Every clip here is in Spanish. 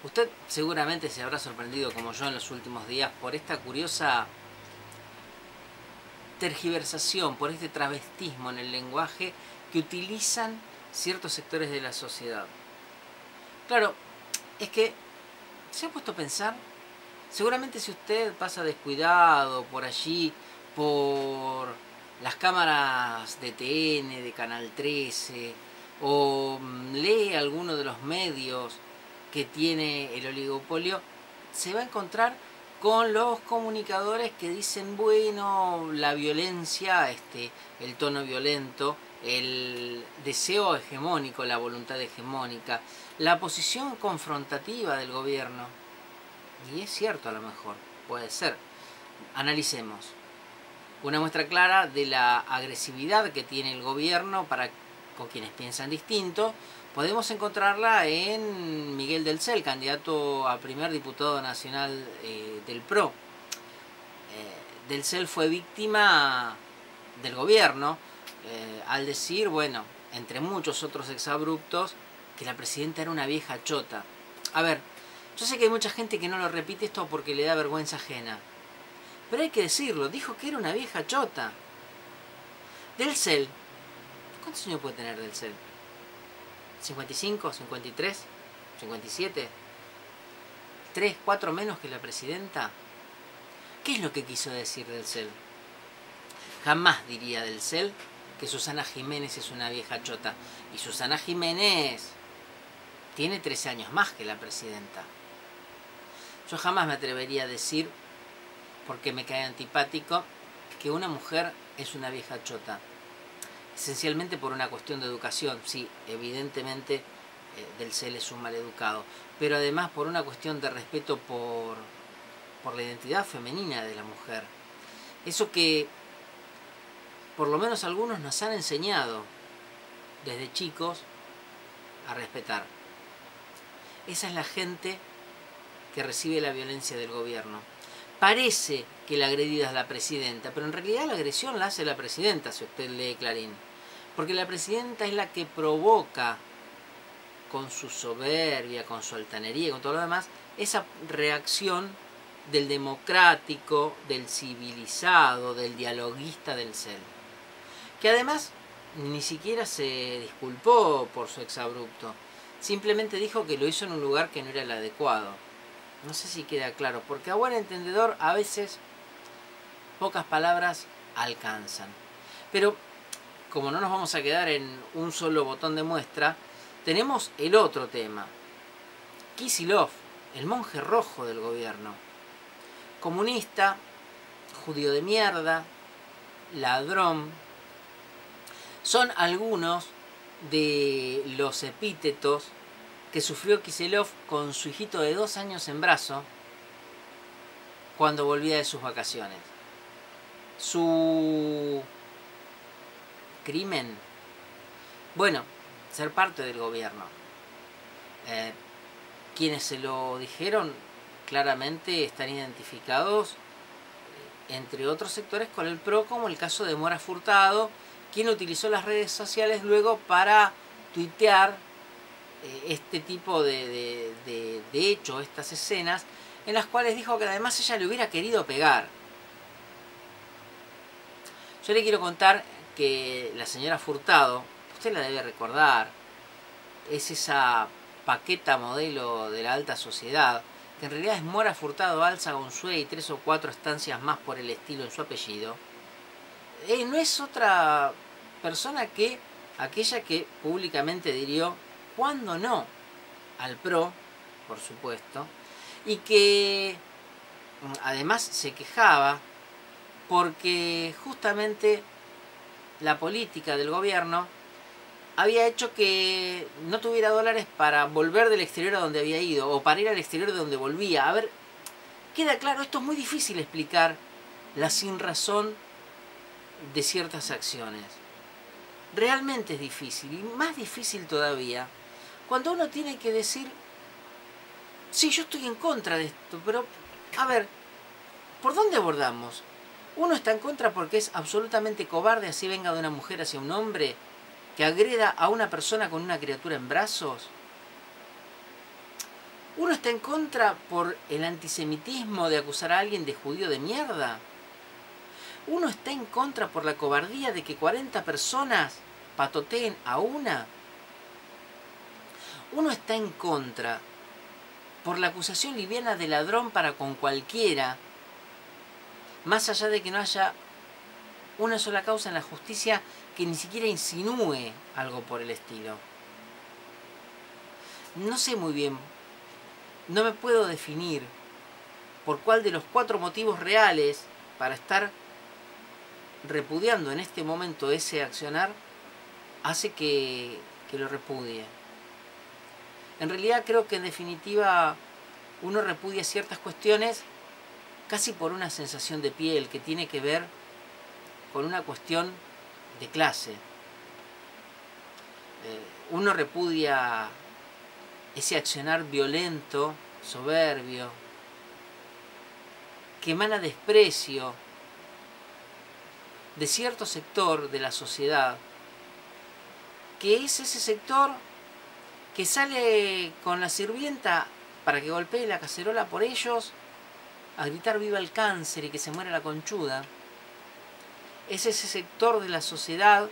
Usted seguramente se habrá sorprendido como yo en los últimos días por esta curiosa tergiversación, por este travestismo en el lenguaje que utilizan ciertos sectores de la sociedad. Claro, es que se ha puesto a pensar, seguramente si usted pasa descuidado por allí, por las cámaras de TN, de Canal 13, o lee alguno de los medios que tiene el oligopolio, se va a encontrar con los comunicadores que dicen, bueno, la violencia, el tono violento, el deseo hegemónico, la voluntad hegemónica, la posición confrontativa del gobierno. Y es cierto, a lo mejor, puede ser. Analicemos. Una muestra clara de la agresividad que tiene el gobierno con quienes piensan distinto, podemos encontrarla en Miguel del Cel, candidato a primer diputado nacional del PRO. Del Cel fue víctima del gobierno al decir, bueno, entre muchos otros exabruptos, que la presidenta era una vieja chota. A ver, yo sé que hay mucha gente que no lo repite esto porque le da vergüenza ajena, pero hay que decirlo, dijo que era una vieja chota. Del Cel, ¿cuántos años puede tener Del Cel? ¿55, 53, 57? ¿3, 4 menos que la presidenta? ¿Qué es lo que quiso decir Del Cel? Jamás diría Del Cel que Susana Jiménez es una vieja chota. Y Susana Jiménez tiene 13 años más que la presidenta. Yo jamás me atrevería a decir, porque me cae antipático, que una mujer es una vieja chota. Esencialmente por una cuestión de educación. Sí, evidentemente Del Cel es un maleducado, pero además por una cuestión de respeto por la identidad femenina de la mujer. Eso que por lo menos algunos nos han enseñado desde chicos a respetar. Esa es la gente que recibe la violencia del gobierno. Parece que la agredida es la presidenta, pero en realidad la agresión la hace la presidenta, si usted lee Clarín. Porque la presidenta es la que provoca, con su soberbia, con su altanería, con todo lo demás, esa reacción del democrático, del civilizado, del dialoguista Del Cel. Que además ni siquiera se disculpó por su exabrupto. Simplemente dijo que lo hizo en un lugar que no era el adecuado. No sé si queda claro, porque a buen entendedor a veces pocas palabras alcanzan. Pero como no nos vamos a quedar en un solo botón de muestra, tenemos el otro tema. Kicillof, el monje rojo del gobierno. Comunista, judío de mierda, ladrón. Son algunos de los epítetos que sufrió Kicillof con su hijito de 2 años en brazo cuando volvía de sus vacaciones. Su crimen, bueno, ser parte del gobierno. Quienes se lo dijeron claramente están identificados, entre otros sectores, con el PRO, como el caso de Mora Furtado, quien utilizó las redes sociales luego para tuitear este tipo de hecho, estas escenas, en las cuales dijo que además ella le hubiera querido pegar. Yo le quiero contar que la señora Furtado, usted la debe recordar, es esa paqueta modelo de la alta sociedad, que en realidad es Mora Furtado Alza Gonzúe y 3 o 4 estancias más por el estilo en su apellido. No es otra persona que aquella que públicamente dirigió cuándo no al PRO, por supuesto, y que además se quejaba porque justamente la política del gobierno había hecho que no tuviera dólares para volver del exterior a donde había ido, o para ir al exterior de donde volvía. A ver, queda claro, esto es muy difícil explicar la sinrazón de ciertas acciones. Realmente es difícil, y más difícil todavía cuando uno tiene que decir, sí, yo estoy en contra de esto, pero, a ver, ¿por dónde abordamos? Uno está en contra porque es absolutamente cobarde, así venga de una mujer hacia un hombre, que agreda a una persona con una criatura en brazos. ¿Uno está en contra por el antisemitismo de acusar a alguien de judío de mierda? ¿Uno está en contra por la cobardía de que 40 personas patoteen a una? ¿Uno está en contra por la acusación liviana de ladrón para con cualquiera, más allá de que no haya una sola causa en la justicia que ni siquiera insinúe algo por el estilo? No sé muy bien, no me puedo definir por cuál de los 4 motivos reales para estar repudiando en este momento ese accionar hace que lo repudie. En realidad creo que en definitiva uno repudia ciertas cuestiones casi por una sensación de piel que tiene que ver con una cuestión de clase. Uno repudia ese accionar violento, soberbio, que emana desprecio de cierto sector de la sociedad, que es ese sector que sale con la sirvienta para que golpee la cacerola por ellos, a gritar viva el cáncer y que se muera la conchuda. Es ese sector de la sociedad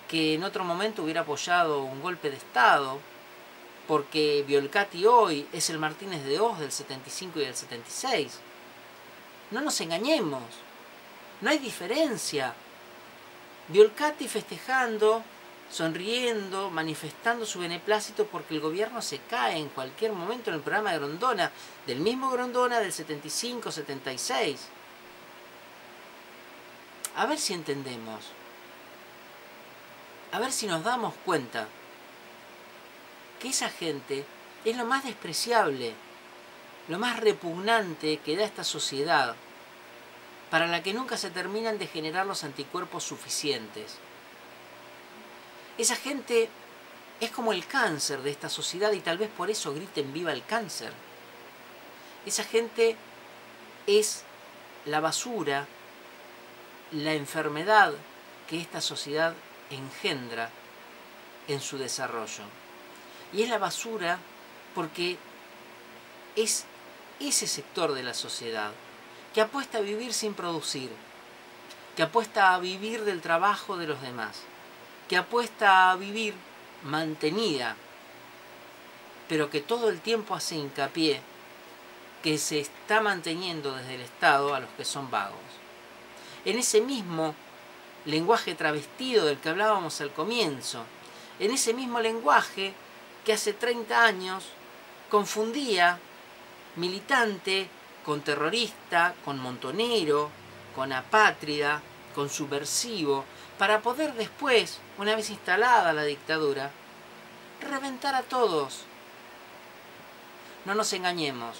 que en otro momento hubiera apoyado un golpe de Estado, porque Violcati hoy es el Martínez de Oz del 75 y del 76. No nos engañemos, no hay diferencia. Violcati festejando, sonriendo, manifestando su beneplácito porque el gobierno se cae en cualquier momento en el programa de Grondona, del mismo Grondona del 75-76. A ver si entendemos, a ver si nos damos cuenta que esa gente es lo más despreciable, lo más repugnante que da esta sociedad, para la que nunca se terminan de generar los anticuerpos suficientes. Esa gente es como el cáncer de esta sociedad y tal vez por eso griten viva el cáncer. Esa gente es la basura, la enfermedad que esta sociedad engendra en su desarrollo. Y es la basura porque es ese sector de la sociedad que apuesta a vivir sin producir, que apuesta a vivir del trabajo de los demás, que apuesta a vivir mantenida, pero que todo el tiempo hace hincapié que se está manteniendo desde el Estado a los que son vagos. En ese mismo lenguaje travestido del que hablábamos al comienzo, en ese mismo lenguaje que hace 30 años confundía militante con terrorista, con montonero, con apátrida, con subversivo, para poder después, una vez instalada la dictadura, reventar a todos. No nos engañemos,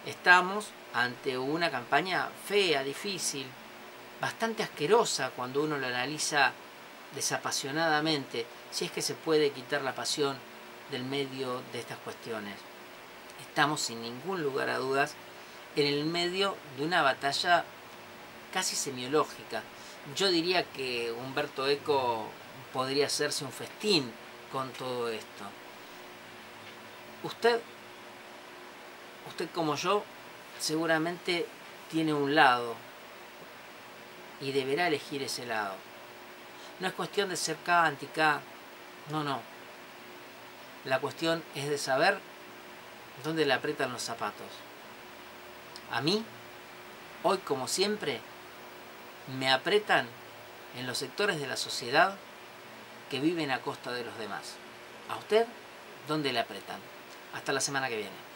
estamos ante una campaña fea, difícil, bastante asquerosa cuando uno la analiza desapasionadamente, si es que se puede quitar la pasión del medio de estas cuestiones. Estamos sin ningún lugar a dudas en el medio de una batalla casi semiológica. Yo diría que Umberto Eco podría hacerse un festín con todo esto. Usted como yo seguramente tiene un lado y deberá elegir ese lado. No es cuestión de ser K anti-K, no. La cuestión es de saber dónde le aprietan los zapatos. A mí, hoy como siempre, me aprietan en los sectores de la sociedad que viven a costa de los demás. ¿A usted dónde le aprietan? Hasta la semana que viene.